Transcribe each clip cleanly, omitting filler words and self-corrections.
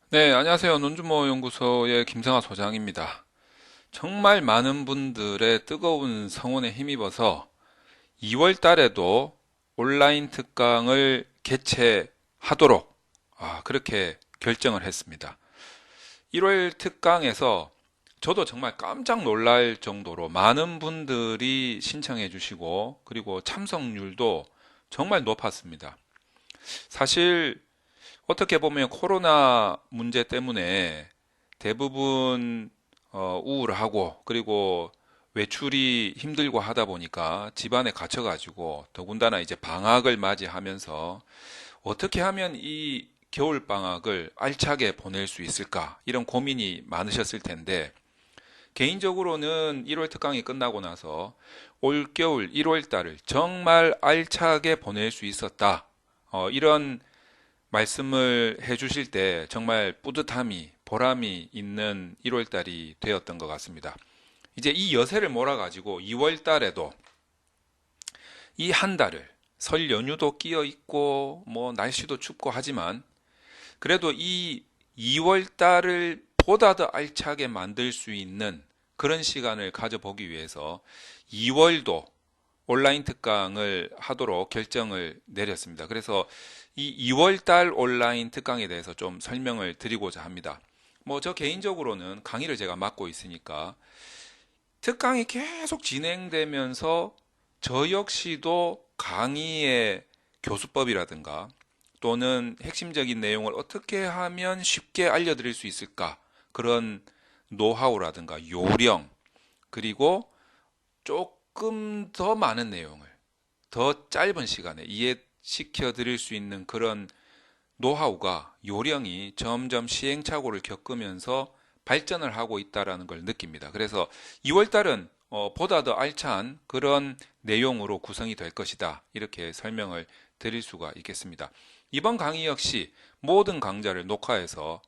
네, 안녕하세요. 논주모 연구소의 김성하 소장입니다. 정말 많은 분들의 뜨거운 성원에 힘입어서 2월 달에도 온라인 특강을 개최하도록 그렇게 결정을 했습니다. 1월 특강에서 저도 정말 깜짝 놀랄 정도로 많은 분들이 신청해 주시고 그리고 참석률도 정말 높았습니다. 사실 어떻게 보면 코로나 문제 때문에 대부분 우울하고 그리고 외출이 힘들고 하다 보니까 집안에 갇혀가지고 더군다나 이제 방학을 맞이하면서 어떻게 하면 이 겨울 방학을 알차게 보낼 수 있을까 이런 고민이 많으셨을 텐데 개인적으로는 1월 특강이 끝나고 나서 올겨울 1월 달을 정말 알차게 보낼 수 있었다. 이런 말씀을 해주실 때 정말 뿌듯함이, 보람이 있는 1월 달이 되었던 것 같습니다. 이제 이 여세를 몰아가지고 2월 달에도 이 한 달을 설 연휴도 끼어 있고 뭐 날씨도 춥고 하지만 그래도 이 2월 달을 보다 더 알차게 만들 수 있는 그런 시간을 가져보기 위해서 2월도 온라인 특강을 하도록 결정을 내렸습니다. 그래서 이 2월 달 온라인 특강에 대해서 좀 설명을 드리고자 합니다. 뭐 저 개인적으로는 강의를 제가 맡고 있으니까 특강이 계속 진행되면서 저 역시도 강의의 교수법이라든가 또는 핵심적인 내용을 어떻게 하면 쉽게 알려드릴 수 있을까 그런 노하우라든가 요령 그리고 조금 더 많은 내용을 더 짧은 시간에 이해시켜 드릴 수 있는 그런 노하우가 요령이 점점 시행착오를 겪으면서 발전을 하고 있다라는 걸 느낍니다. 그래서 2월 달은 보다 더 알찬 그런 내용으로 구성이 될 것이다. 이렇게 설명을 드릴 수가 있겠습니다. 이번 강의 역시 모든 강좌를 녹화해서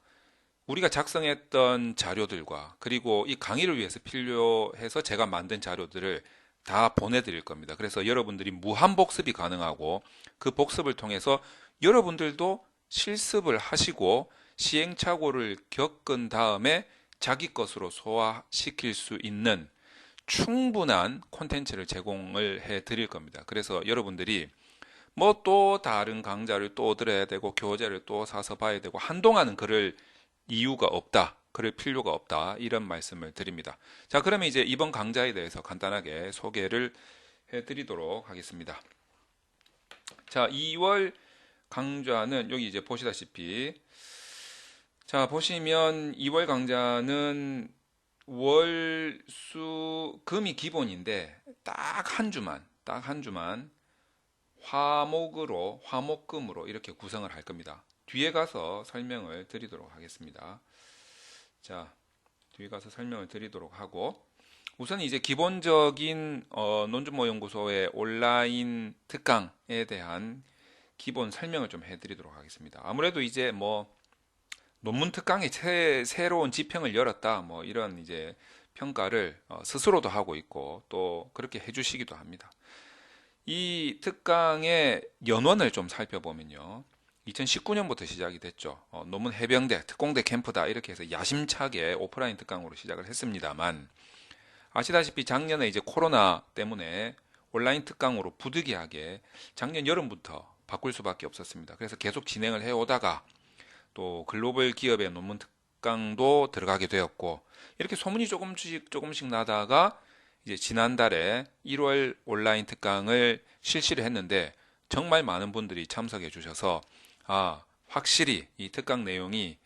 우리가 작성했던 자료들과 그리고 이 강의를 위해서 필요해서 제가 만든 자료들을 다 보내드릴 겁니다. 그래서 여러분들이 무한 복습이 가능하고 그 복습을 통해서 여러분들도 실습을 하시고 시행착오를 겪은 다음에 자기 것으로 소화시킬 수 있는 충분한 콘텐츠를 제공을 해 드릴 겁니다. 그래서 여러분들이 뭐 또 다른 강좌를 또 들어야 되고 교재를 또 사서 봐야 되고 한동안은 그럴 이유가 없다. 그럴 필요가 없다. 이런 말씀을 드립니다. 자, 그러면 이제 이번 강좌에 대해서 간단하게 소개를 해 드리도록 하겠습니다. 자, 2월 강좌는 여기 이제 보시다시피 자, 보시면 2월 강좌는 월, 수, 금이 기본인데 딱 한 주만 화목금으로 이렇게 구성을 할 겁니다. 뒤에 가서 설명을 드리도록 하겠습니다. 자, 뒤에 가서 설명을 드리도록 하고 우선 이제 기본적인 논준모 연구소의 온라인 특강에 대한 기본 설명을 좀 해드리도록 하겠습니다. 아무래도 이제 뭐 논문 특강이 새로운 지평을 열었다 뭐 이런 이제 평가를 스스로도 하고 있고 또 그렇게 해주시기도 합니다. 이 특강의 연원을 좀 살펴보면요. 2019년부터 시작이 됐죠. 논문 해병대, 특공대 캠프다 이렇게 해서 야심차게 오프라인 특강으로 시작을 했습니다만 아시다시피 작년에 이제 코로나 때문에 온라인 특강으로 부득이하게 작년 여름부터 바꿀 수밖에 없었습니다. 그래서 계속 진행을 해오다가 또 글로벌 기업의 논문 특강도 들어가게 되었고 이렇게 소문이 조금씩 나다가 이제 지난달에 1월 온라인 특강을 실시를 했는데 정말 많은 분들이 참석해 주셔서 확실히 이 특강 내용이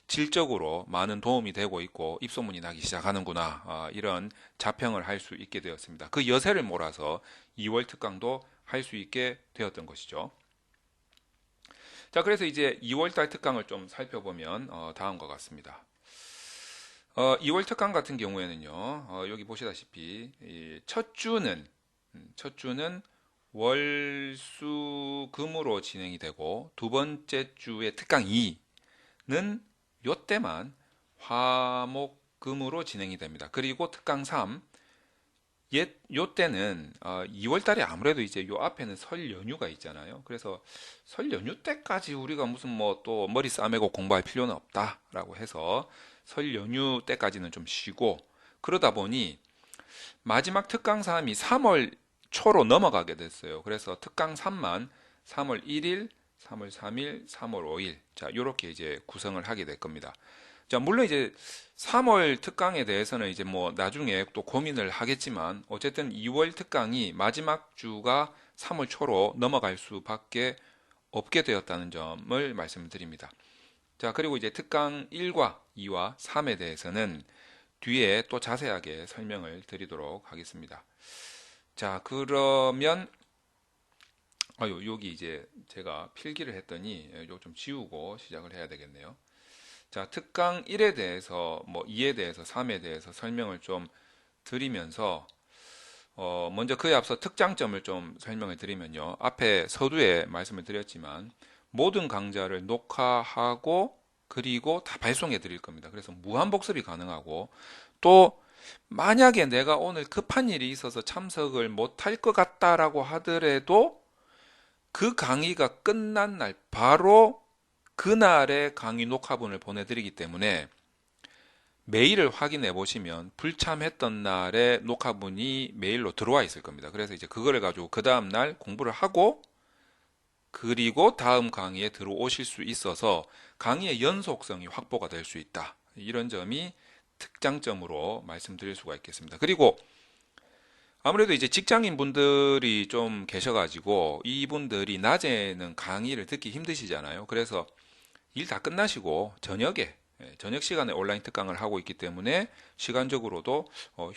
질적으로 많은 도움이 되고 있고 입소문이 나기 시작하는구나 이런 자평을 할 수 있게 되었습니다. 그 여세를 몰아서 2월 특강도 할 수 있게 되었던 것이죠. 자, 그래서 이제 2월 달 특강을 좀 살펴보면 다음과 같습니다. 2월 특강 같은 경우에는요, 여기 보시다시피 첫 주는 월, 수, 금으로 진행이 되고 두 번째 주의 특강 2는 요때만 화, 목, 금으로 진행이 됩니다. 그리고 특강 3, 요 때는 2월 달에 아무래도 이제 요 앞에는 설 연휴가 있잖아요. 그래서 설 연휴 때까지 우리가 무슨 뭐 또 머리 싸매고 공부할 필요는 없다라고 해서 설 연휴 때까지는 좀 쉬고 그러다 보니 마지막 특강 3이 3월 초로 넘어가게 됐어요. 그래서 특강 3만 3월 1일, 3월 3일, 3월 5일. 자, 요렇게 이제 구성을 하게 될 겁니다. 자, 물론 이제 3월 특강에 대해서는 이제 뭐 나중에 또 고민을 하겠지만 어쨌든 2월 특강이 마지막 주가 3월 초로 넘어갈 수밖에 없게 되었다는 점을 말씀드립니다. 자, 그리고 이제 특강 1과 2와 3에 대해서는 뒤에 또 자세하게 설명을 드리도록 하겠습니다. 자, 그러면 여기 이제 제가 필기를 했더니 요 좀 지우고 시작을 해야 되겠네요. 자, 특강 1에 대해서 뭐 2에 대해서 3에 대해서 설명을 좀 드리면서 먼저 그에 앞서 특장점을 좀 설명을 드리면요. 앞에 서두에 말씀을 드렸지만 모든 강좌를 녹화하고 그리고 다 발송해 드릴 겁니다. 그래서 무한 복습이 가능하고 또 만약에 내가 오늘 급한 일이 있어서 참석을 못할 것 같다라고 하더라도 그 강의가 끝난 날 바로 그날의 강의 녹화본을 보내드리기 때문에 메일을 확인해 보시면 불참했던 날의 녹화본이 메일로 들어와 있을 겁니다. 그래서 이제 그거를 가지고 그 다음 날 공부를 하고 그리고 다음 강의에 들어오실 수 있어서 강의의 연속성이 확보가 될 수 있다. 이런 점이 특장점으로 말씀드릴 수가 있겠습니다. 그리고 아무래도 이제 직장인 분들이 좀 계셔가지고 이분들이 낮에는 강의를 듣기 힘드시잖아요. 그래서 일 다 끝나시고 저녁에 저녁 시간에 온라인 특강을 하고 있기 때문에 시간적으로도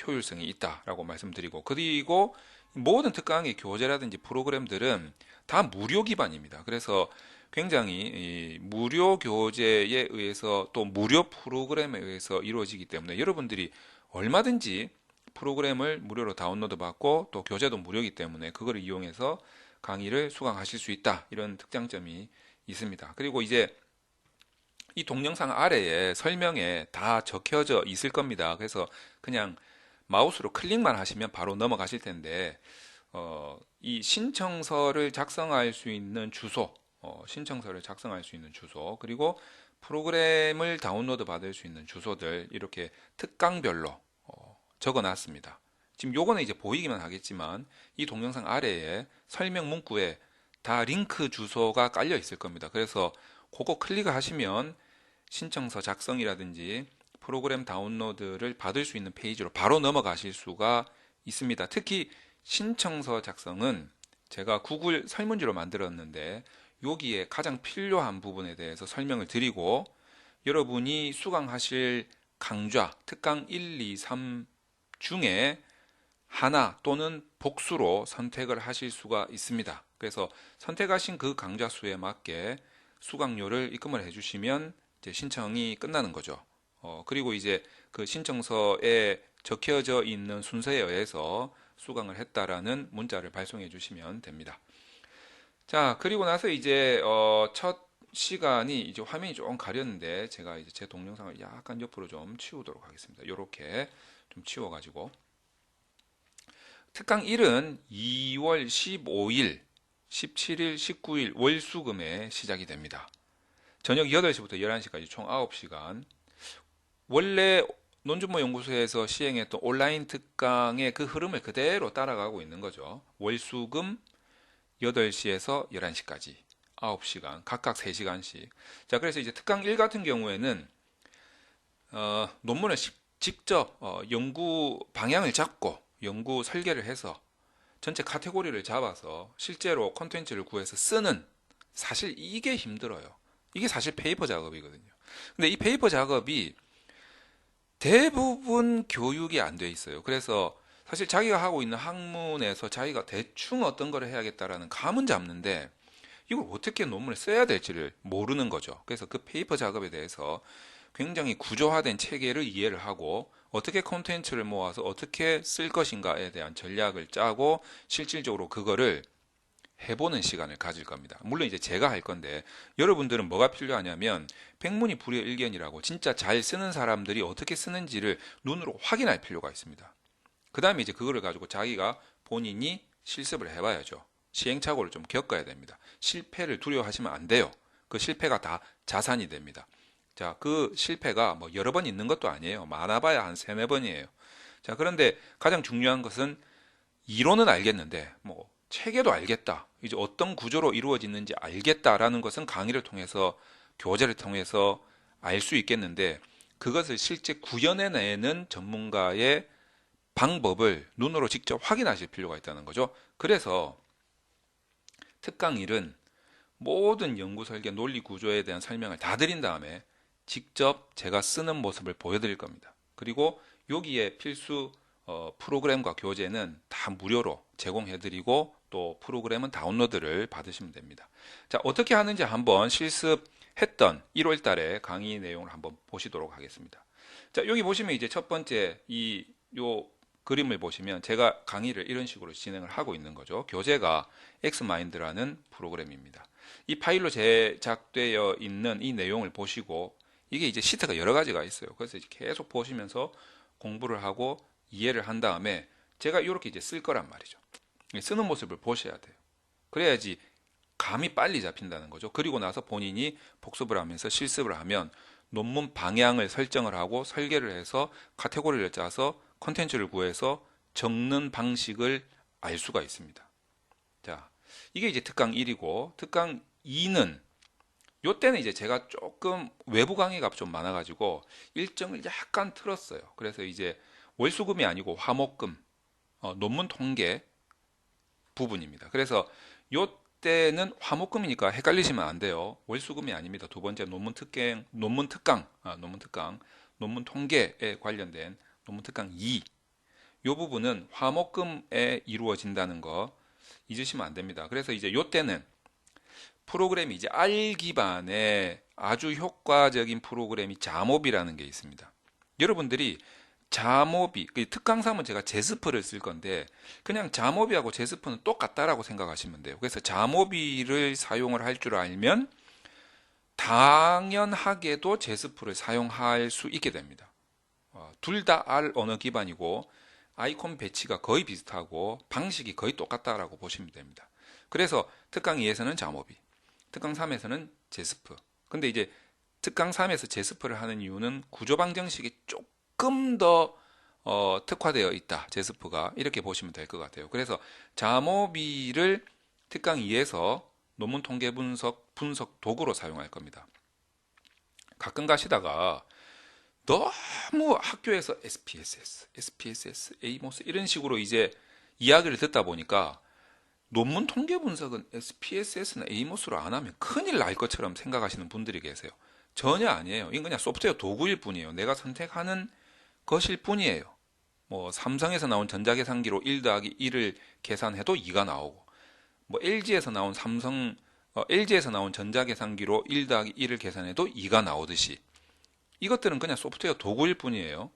효율성이 있다라고 말씀드리고 그리고 모든 특강의 교재라든지 프로그램들은 다 무료 기반입니다. 그래서 굉장히 이 무료 교재에 의해서 또 무료 프로그램에 의해서 이루어지기 때문에 여러분들이 얼마든지 프로그램을 무료로 다운로드 받고 또 교재도 무료이기 때문에 그걸 이용해서 강의를 수강하실 수 있다. 이런 특장점이 있습니다. 그리고 이제 이 동영상 아래에 설명에 다 적혀져 있을 겁니다. 그래서 그냥 마우스로 클릭만 하시면 바로 넘어가실 텐데 이 신청서를 작성할 수 있는 주소, 신청서를 작성할 수 있는 주소, 그리고 프로그램을 다운로드 받을 수 있는 주소들 이렇게 특강별로 적어 놨습니다. 지금 요거는 이제 보이기만 하겠지만 이 동영상 아래에 설명 문구에 다 링크 주소가 깔려 있을 겁니다. 그래서 그거 클릭하시면 신청서 작성이라든지 프로그램 다운로드를 받을 수 있는 페이지로 바로 넘어가실 수가 있습니다. 특히 신청서 작성은 제가 구글 설문지로 만들었는데 여기에 가장 필요한 부분에 대해서 설명을 드리고 여러분이 수강하실 강좌, 특강 1, 2, 3 중에 하나 또는 복수로 선택을 하실 수가 있습니다. 그래서 선택하신 그 강좌 수에 맞게 수강료를 입금을 해주시면 이제 신청이 끝나는 거죠. 그리고 이제 그 신청서에 적혀져 있는 순서에 의해서 수강을 했다라는 문자를 발송해 주시면 됩니다. 자, 그리고 나서 이제 첫 시간이 이제 화면이 조금 가렸는데 제가 이제 제 동영상을 약간 옆으로 좀 치우도록 하겠습니다. 이렇게 좀 치워가지고 특강 1은 2월 15일, 17일, 19일 월수금에 시작이 됩니다. 저녁 8시부터 11시까지 총 9시간. 원래 논준모 연구소에서 시행했던 온라인 특강의 그 흐름을 그대로 따라가고 있는 거죠. 월수금 8시에서 11시까지 9시간, 각각 3시간씩. 자, 그래서 이제 특강 1 같은 경우에는 논문을 직접 연구 방향을 잡고 연구 설계를 해서 전체 카테고리를 잡아서 실제로 콘텐츠를 구해서 쓰는 사실 이게 힘들어요. 이게 사실 페이퍼 작업이거든요. 근데 이 페이퍼 작업이 대부분 교육이 안 돼 있어요. 그래서 사실 자기가 하고 있는 학문에서 자기가 대충 어떤 걸 해야겠다라는 감은 잡는데 이걸 어떻게 논문을 써야 될지를 모르는 거죠. 그래서 그 페이퍼 작업에 대해서 굉장히 구조화된 체계를 이해를 하고 어떻게 콘텐츠를 모아서 어떻게 쓸 것인가에 대한 전략을 짜고 실질적으로 그거를 해보는 시간을 가질 겁니다. 물론 이제 제가 할 건데 여러분들은 뭐가 필요하냐면 백문이 불여일견이라고 진짜 잘 쓰는 사람들이 어떻게 쓰는지를 눈으로 확인할 필요가 있습니다. 그 다음에 이제 그거를 가지고 자기가 본인이 실습을 해봐야죠. 시행착오를 좀 겪어야 됩니다. 실패를 두려워하시면 안 돼요. 그 실패가 다 자산이 됩니다. 자, 그 실패가 뭐 여러 번 있는 것도 아니에요. 많아봐야 한 세네 번이에요. 자, 그런데 가장 중요한 것은 이론은 알겠는데, 뭐, 체계도 알겠다. 이제 어떤 구조로 이루어지는지 알겠다라는 것은 강의를 통해서, 교재를 통해서 알 수 있겠는데, 그것을 실제 구현해내는 전문가의 방법을 눈으로 직접 확인하실 필요가 있다는 거죠. 그래서 특강 1은 모든 연구 설계 논리 구조에 대한 설명을 다 드린 다음에 직접 제가 쓰는 모습을 보여드릴 겁니다. 그리고 여기에 필수 프로그램과 교재는 다 무료로 제공해드리고 또 프로그램은 다운로드를 받으시면 됩니다. 자, 어떻게 하는지 한번 실습했던 1월 달에 강의 내용을 한번 보시도록 하겠습니다. 자, 여기 보시면 이제 첫 번째 요 그림을 보시면 제가 강의를 이런 식으로 진행을 하고 있는 거죠. 교재가 엑스마인드라는 프로그램입니다. 이 파일로 제작되어 있는 이 내용을 보시고 이게 이제 시트가 여러 가지가 있어요. 그래서 이제 계속 보시면서 공부를 하고 이해를 한 다음에 제가 이렇게 이제 쓸 거란 말이죠. 쓰는 모습을 보셔야 돼요. 그래야지 감이 빨리 잡힌다는 거죠. 그리고 나서 본인이 복습을 하면서 실습을 하면 논문 방향을 설정을 하고 설계를 해서 카테고리를 짜서 컨텐츠를 구해서 적는 방식을 알 수가 있습니다. 자, 이게 이제 특강 1이고 특강 2는 요때는 이제 제가 조금 외부 강의가 좀 많아가지고 일정을 약간 틀었어요. 그래서 이제 월수금이 아니고 화목금, 논문 통계 부분입니다. 그래서 요때는 화목금이니까 헷갈리시면 안 돼요. 월수금이 아닙니다. 두 번째 논문 특강, 논문 통계에 관련된 논문 특강 2. 요 부분은 화목금에 이루어진다는 거 잊으시면 안 됩니다. 그래서 이제 요때는 프로그램이 이제 R 기반의 아주 효과적인 프로그램이 자모비라는 게 있습니다. 여러분들이 자모비, 특강 3은 제가 제스프를 쓸 건데 그냥 자모비하고 제스프는 똑같다라고 생각하시면 돼요. 그래서 자모비를 사용을 할 줄 알면 당연하게도 제스프를 사용할 수 있게 됩니다. 둘 다 R 언어 기반이고 아이콘 배치가 거의 비슷하고 방식이 거의 똑같다라고 보시면 됩니다. 그래서 특강 2에서는 자모비, 특강 3에서는 제스프. 근데 이제 특강 3에서 제스프를 하는 이유는 구조 방정식이 조금 더 특화되어 있다. 제스프가 이렇게 보시면 될 것 같아요. 그래서 자모비를 특강 2에서 논문 통계 분석 도구로 사용할 겁니다. 가끔 가시다가 너무 학교에서 SPSS, 에이모스 이런 식으로 이제 이야기를 듣다 보니까 논문 통계 분석은 SPSS나 에이모스로 안 하면 큰일 날 것처럼 생각하시는 분들이 계세요. 전혀 아니에요. 이건 그냥 소프트웨어 도구일 뿐이에요. 내가 선택하는 것일 뿐이에요. 뭐 삼성에서 나온 전자계산기로 1 더하기 1을 계산해도 2가 나오고 뭐 LG에서 나온 전자계산기로 1 더하기 1을 계산해도 2가 나오듯이 이것들은 그냥 소프트웨어 도구일 뿐이에요.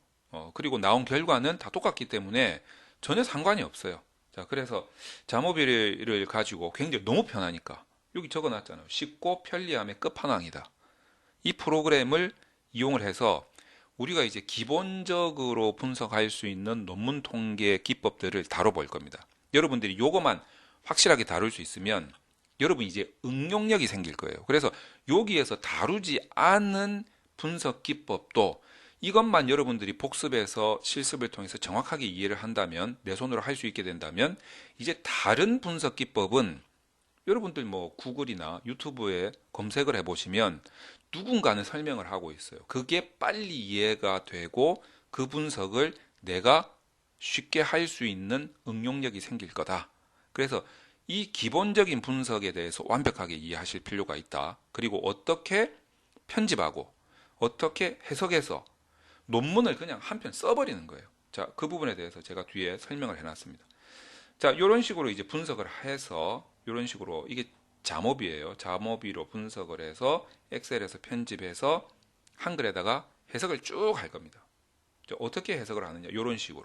그리고 나온 결과는 다 똑같기 때문에 전혀 상관이 없어요. 자, 그래서 자모비를 가지고 굉장히 너무 편하니까 여기 적어놨잖아요. 쉽고 편리함의 끝판왕이다. 이 프로그램을 이용을 해서 우리가 이제 기본적으로 분석할 수 있는 논문 통계 기법들을 다뤄볼 겁니다. 여러분들이 요거만 확실하게 다룰 수 있으면 여러분 이제 응용력이 생길 거예요. 그래서 여기에서 다루지 않은 분석 기법도 이것만 여러분들이 복습해서 실습을 통해서 정확하게 이해를 한다면 내 손으로 할 수 있게 된다면 이제 다른 분석 기법은 여러분들 뭐 구글이나 유튜브에 검색을 해보시면 누군가는 설명을 하고 있어요. 그게 빨리 이해가 되고 그 분석을 내가 쉽게 할 수 있는 응용력이 생길 거다. 그래서 이 기본적인 분석에 대해서 완벽하게 이해하실 필요가 있다. 그리고 어떻게 편집하고 어떻게 해석해서 논문을 그냥 한 편 써버리는 거예요. 자, 그 부분에 대해서 제가 뒤에 설명을 해놨습니다. 자, 이런 식으로 이제 분석을 해서 이런 식으로 이게 자모비예요. 자모비로 분석을 해서 엑셀에서 편집해서 한글에다가 해석을 쭉 할 겁니다. 어떻게 해석을 하느냐? 이런 식으로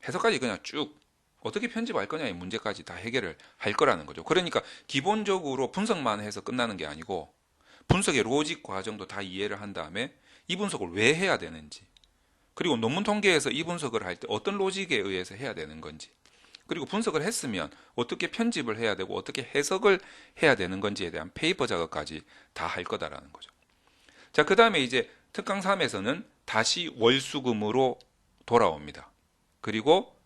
해석까지 그냥 쭉 어떻게 편집할 거냐의 문제까지 다 해결을 할 거라는 거죠. 그러니까 기본적으로 분석만 해서 끝나는 게 아니고 분석의 로직 과정도 다 이해를 한 다음에 이 분석을 왜 해야 되는지 그리고 논문 통계에서 이 분석을 할 때 어떤 로직에 의해서 해야 되는 건지, 그리고 분석을 했으면 어떻게 편집을 해야 되고 어떻게 해석을 해야 되는 건지에 대한 페이퍼 작업까지 다 할 거다라는 거죠. 자, 그 다음에 이제 특강 3에서는 다시 월수금으로 돌아옵니다. 그리고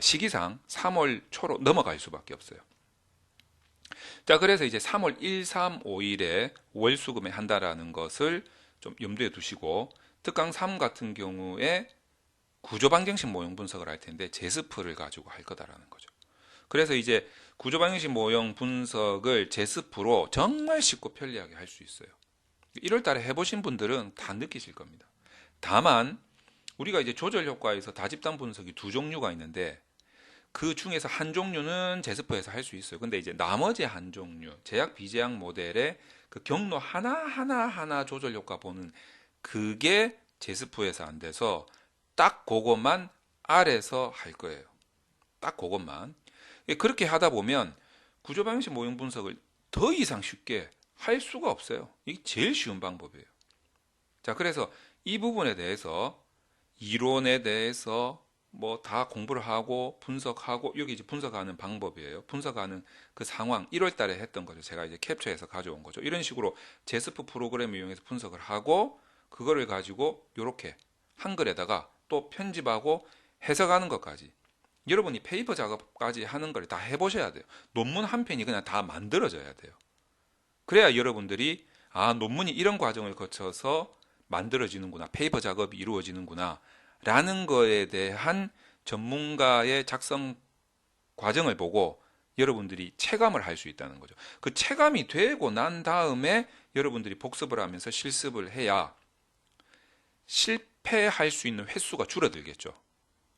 시기상 3월 초로 넘어갈 수밖에 없어요. 자, 그래서 이제 3월 1, 3, 5일에 월수금에 한다라는 것을 좀 염두에 두시고, 특강 3 같은 경우에 구조방정식 모형 분석을 할 텐데 제스프를 가지고 할 거다라는 거죠. 그래서 이제 구조방정식 모형 분석을 제스프로 정말 쉽고 편리하게 할 수 있어요. 1월 달에 해보신 분들은 다 느끼실 겁니다. 다만 우리가 이제 조절 효과에서 다집단 분석이 두 종류가 있는데, 그 중에서 한 종류는 제스프에서 할 수 있어요. 근데 이제 나머지 한 종류, 제약 비제약 모델의 그 경로 하나 조절 효과 보는 그게 제스프에서 안 돼서 딱 그것만 R에서 할 거예요. 딱 그것만. 그렇게 하다 보면 구조방정식 모형 분석을 더 이상 쉽게 할 수가 없어요. 이게 제일 쉬운 방법이에요. 자, 그래서 이 부분에 대해서 이론에 대해서 뭐 다 공부를 하고 분석하고, 여기 이제 분석하는 방법이에요. 분석하는 그 상황, 1월 달에 했던 거죠. 제가 이제 캡처해서 가져온 거죠. 이런 식으로 제스프 프로그램을 이용해서 분석을 하고, 그거를 가지고 이렇게 한글에다가 또 편집하고 해석하는 것까지, 여러분이 페이퍼 작업까지 하는 걸 다 해보셔야 돼요. 논문 한 편이 그냥 다 만들어져야 돼요. 그래야 여러분들이 논문이 이런 과정을 거쳐서 만들어지는구나, 페이퍼 작업이 이루어지는구나 라는 거에 대한 전문가의 작성 과정을 보고 여러분들이 체감을 할 수 있다는 거죠. 그 체감이 되고 난 다음에 여러분들이 복습을 하면서 실습을 해야 실패할 수 있는 횟수가 줄어들겠죠.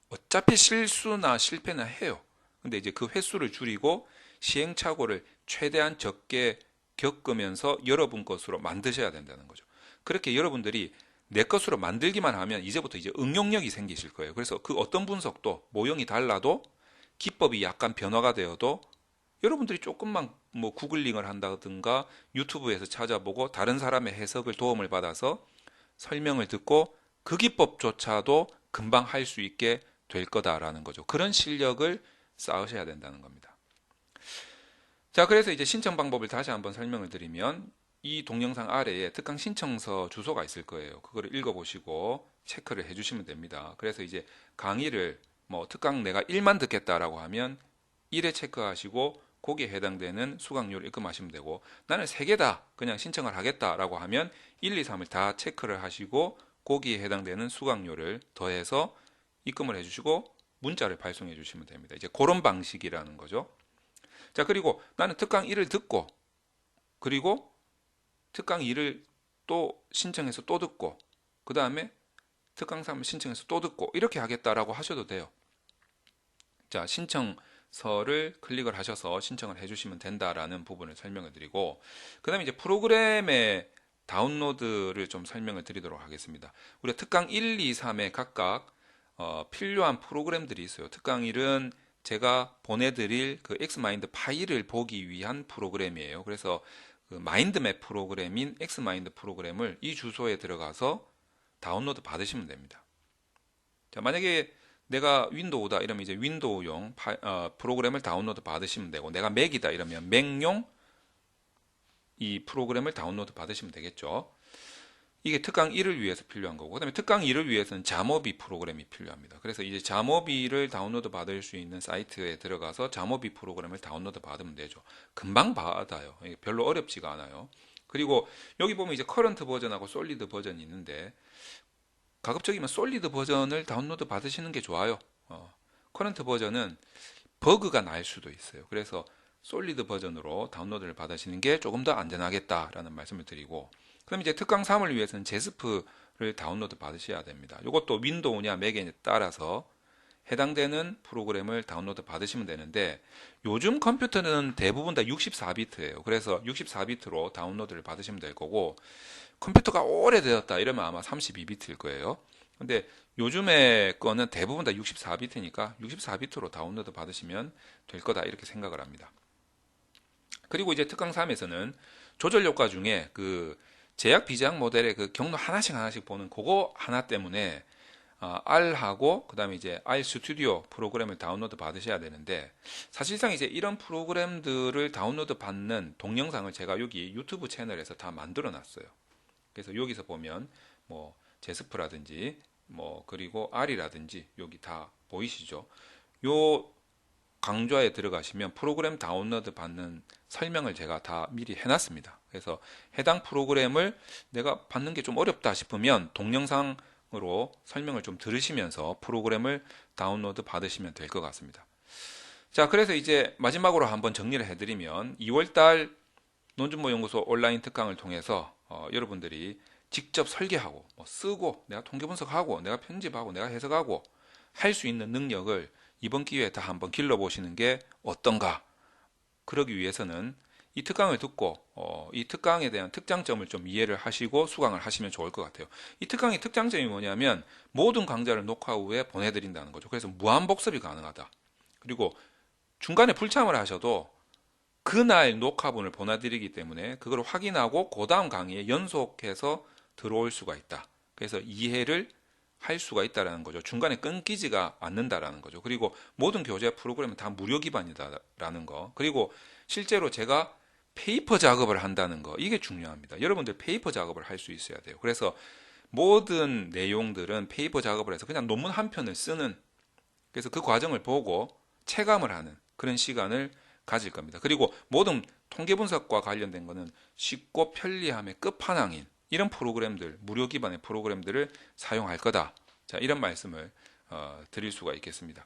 어차피 실수나 실패나 해요. 근데 이제 그 횟수를 줄이고 시행착오를 최대한 적게 겪으면서 여러분 것으로 만드셔야 된다는 거죠. 그렇게 여러분들이 내 것으로 만들기만 하면 이제부터 이제 응용력이 생기실 거예요. 그래서 그 어떤 분석도 모형이 달라도, 기법이 약간 변화가 되어도 여러분들이 조금만 뭐 구글링을 한다든가 유튜브에서 찾아보고 다른 사람의 해석을 도움을 받아서 설명을 듣고 그 기법조차도 금방 할 수 있게 될 거다라는 거죠. 그런 실력을 쌓으셔야 된다는 겁니다. 자, 그래서 이제 신청 방법을 다시 한번 설명을 드리면, 이 동영상 아래에 특강 신청서 주소가 있을 거예요. 그거를 읽어보시고 체크를 해주시면 됩니다. 그래서 이제 강의를 뭐 특강 내가 1만 듣겠다라고 하면 1에 체크하시고 거기에 해당되는 수강료를 입금하시면 되고, 나는 3개 다 그냥 신청을 하겠다라고 하면 1, 2, 3을 다 체크를 하시고 거기에 해당되는 수강료를 더해서 입금을 해주시고 문자를 발송해 주시면 됩니다. 이제 그런 방식이라는 거죠. 자, 그리고 나는 특강 1을 듣고, 그리고 특강 2를 또 신청해서 또 듣고, 그 다음에 특강 3을 신청해서 또 듣고, 이렇게 하겠다라고 하셔도 돼요. 자, 신청서를 클릭을 하셔서 신청을 해주시면 된다라는 부분을 설명을 드리고, 그 다음에 이제 프로그램의 다운로드를 좀 설명을 드리도록 하겠습니다. 우리가 특강 1, 2, 3에 각각 필요한 프로그램들이 있어요. 특강 1은 제가 보내드릴 그 엑스마인드 파일을 보기 위한 프로그램이에요. 그래서 그 마인드맵 프로그램인 엑스마인드 프로그램을 이 주소에 들어가서 다운로드 받으시면 됩니다. 자, 만약에 내가 윈도우다 이러면 이제 윈도우용 프로그램을 다운로드 받으시면 되고, 내가 맥이다 이러면 맥용 이 프로그램을 다운로드 받으시면 되겠죠. 이게 특강 1을 위해서 필요한 거고, 그 다음에 특강 2를 위해서는 자모비 프로그램이 필요합니다. 그래서 이제 자모비를 다운로드 받을 수 있는 사이트에 들어가서 자모비 프로그램을 다운로드 받으면 되죠. 금방 받아요. 별로 어렵지가 않아요. 그리고 여기 보면 이제 커런트 버전하고 솔리드 버전이 있는데, 가급적이면 솔리드 버전을 다운로드 받으시는 게 좋아요. 커런트 버전은 버그가 날 수도 있어요. 그래서 솔리드 버전으로 다운로드를 받으시는 게 조금 더 안전하겠다라는 말씀을 드리고, 그럼 이제 특강 3을 위해서는 제스프를 다운로드 받으셔야 됩니다. 이것도 윈도우냐 맥에 따라서 해당되는 프로그램을 다운로드 받으시면 되는데, 요즘 컴퓨터는 대부분 다 64비트예요. 그래서 64비트로 다운로드를 받으시면 될 거고, 컴퓨터가 오래되었다 이러면 아마 32비트일 거예요. 근데 요즘에 거는 대부분 다 64비트니까 64비트로 다운로드 받으시면 될 거다 이렇게 생각을 합니다. 그리고 이제 특강 3에서는 조절 효과 중에 그 제약 비제약 모델의 그 경로 하나씩 보는 그거 하나 때문에 R하고 그다음에 이제 R 스튜디오 프로그램을 다운로드 받으셔야 되는데, 사실상 이제 이런 프로그램들을 다운로드 받는 동영상을 제가 여기 유튜브 채널에서 다 만들어 놨어요. 그래서 여기서 보면 뭐 제스프라든지 뭐 그리고 R이라든지 여기 다 보이시죠? 요 강좌에 들어가시면 프로그램 다운로드 받는 설명을 제가 다 미리 해놨습니다. 그래서 해당 프로그램을 내가 받는 게 좀 어렵다 싶으면 동영상으로 설명을 좀 들으시면서 프로그램을 다운로드 받으시면 될 것 같습니다. 자, 그래서 이제 마지막으로 한번 정리를 해드리면 2월달 논준모연구소 온라인 특강을 통해서 여러분들이 직접 설계하고 뭐 쓰고 내가 통계 분석하고 내가 편집하고 내가 해석하고 할 수 있는 능력을 이번 기회에 다 한번 길러보시는 게 어떤가. 그러기 위해서는 이 특강을 듣고 이 특강에 대한 특장점을 좀 이해를 하시고 수강을 하시면 좋을 것 같아요. 이 특강의 특장점이 뭐냐면 모든 강좌를 녹화 후에 보내드린다는 거죠. 그래서 무한 복습이 가능하다. 그리고 중간에 불참을 하셔도 그날 녹화분을 보내드리기 때문에 그걸 확인하고 그 다음 강의에 연속해서 들어올 수가 있다. 그래서 이해를 할 수가 있다라는 거죠. 중간에 끊기지가 않는다라는 거죠. 그리고 모든 교재 프로그램은 다 무료 기반이다라는 거. 그리고 실제로 제가 페이퍼 작업을 한다는 거, 이게 중요합니다. 여러분들 페이퍼 작업을 할 수 있어야 돼요. 그래서 모든 내용들은 페이퍼 작업을 해서 그냥 논문 한 편을 쓰는, 그래서 그 과정을 보고 체감을 하는 그런 시간을 가질 겁니다. 그리고 모든 통계 분석과 관련된 거는 쉽고 편리함의 끝판왕인 이런 프로그램들, 무료 기반의 프로그램들을 사용할 거다. 자, 이런 말씀을 드릴 수가 있겠습니다.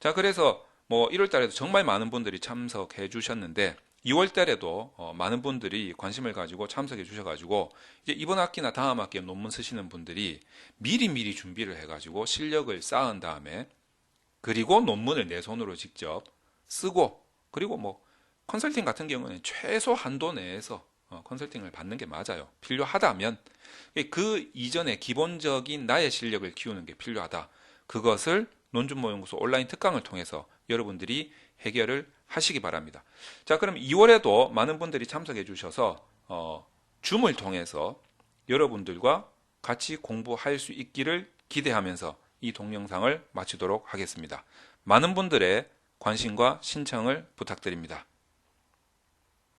자, 그래서 뭐 1월 달에도 정말 많은 분들이 참석해 주셨는데 2월 달에도 많은 분들이 관심을 가지고 참석해 주셔가지고 이제 이번 학기나 다음 학기에 논문 쓰시는 분들이 미리 준비를 해가지고 실력을 쌓은 다음에 그리고 논문을 내 손으로 직접 쓰고, 그리고 뭐 컨설팅 같은 경우는 최소 한도 내에서 컨설팅을 받는 게 맞아요. 필요하다면 그 이전에 기본적인 나의 실력을 키우는 게 필요하다. 그것을 논준모연구소 온라인 특강을 통해서 여러분들이 해결을 하시기 바랍니다. 자, 그럼 2월에도 많은 분들이 참석해 주셔서 줌을 통해서 여러분들과 같이 공부할 수 있기를 기대하면서 이 동영상을 마치도록 하겠습니다. 많은 분들의 관심과 신청을 부탁드립니다.